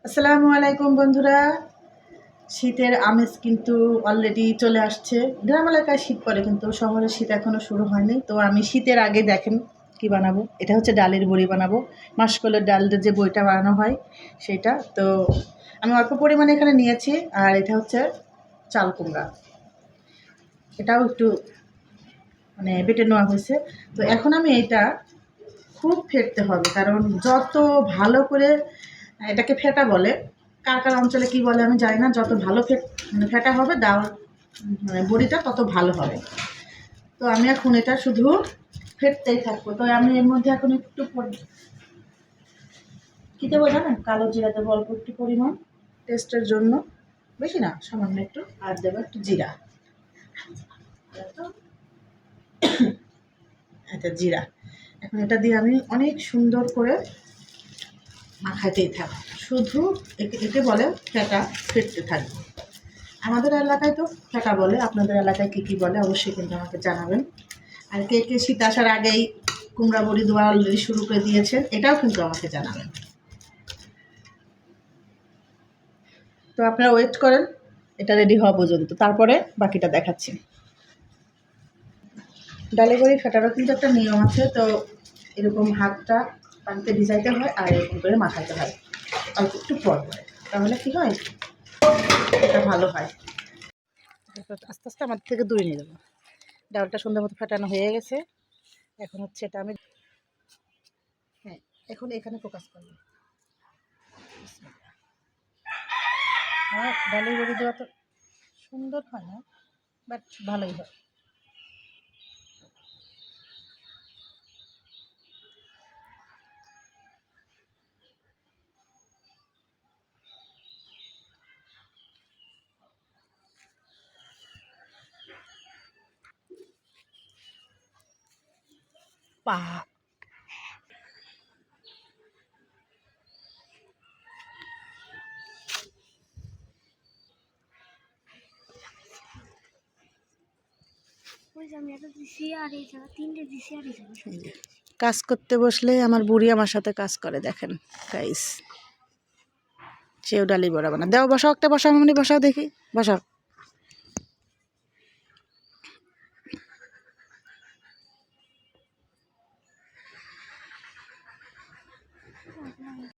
আসসালামু আলাইকুম বন্ধুরা। শীতের আমেজ কিন্তু অলরেডি চলে আসছে। গ্রাম এলাকায় শীত পড়ে কিন্তু শহরে শীত এখনও শুরু হয়নি। তো আমি শীতের আগে দেখেন কি বানাবো। এটা হচ্ছে ডালের বড়ি বানাবো, মাসকলাইয়ের ডালের যে বড়িটা বানানো হয় সেটা। তো আমি অল্প পরিমাণে এখানে নিয়েছি। আর এটা হচ্ছে চাল কুমড়া, এটাও একটু বেটে নেওয়া হয়েছে। তো এখন আমি এটা খুব ফেটতে হবে, কারণ যত ভালো করে এটাকে ফেটা বলে, কার কার অঞ্চলে কী বলে আমি জানি না, যত ভালো ফেটা হবে ডাল বড়িটা তত ভালো হবে। তো আমি এখন এটা শুধু ফেটতেই থাকবো। তো আমি এর মধ্যে এখন একটু কী দেবো জানেন, কালো জিরা দেবো অল্প একটু পরিমাণ টেস্টের জন্য, বেশি না, সামান্য একটু। আর দেবো একটু জিরা, এটা জিরা। এখন এটা দিয়ে আমি অনেক সুন্দর করে মাখাতেই থাকবো, শুধু একে বলে ফেটা, ফেটতে থাকবে। আমাদের এলাকায় তো ফেটা বলে, আপনাদের এলাকায় কী কী বলে অবশ্যই কিন্তু আমাকে জানাবেন। আর কে কে শীত আসার আগেই কুমড়া বড়ি দেওয়া অলরেডি শুরু করে দিয়েছেন, এটাও কিন্তু আমাকে জানাবেন। তো আপনারা ওয়েট করেন এটা রেডি হওয়া পর্যন্ত, তারপরে বাকিটা দেখাচ্ছি। ডালের বড়ি ফেটারও কিন্তু একটা নিয়ম আছে। তো এরকম হাতটা পানিতে ভিজাইতে হয় আর এরকম করে মাখাইতে হয় অল্প একটু পর পরে, তাহলে কী হয়, এটা ভালো হয়। আস্তে আস্তে আমার থেকে দূরে নিয়ে যাবো। ডালটা সুন্দর মতো ফাটানো হয়ে গেছে। এখন হচ্ছে এটা আমি, হ্যাঁ, এখন এখানে ফোকাস করবো। আমার ডালের বড়ি দেওয়া তো সুন্দর হয় না, বাট ভালোই হয়। পা কাজ করতে বসলে আমার বুড়ি আমার সাথে কাজ করে, দেখেন গাইস। সেও ডালি বড়া বানা, দেও বসাও, একটা বসাও, মানে বসাও দেখি, বসাও।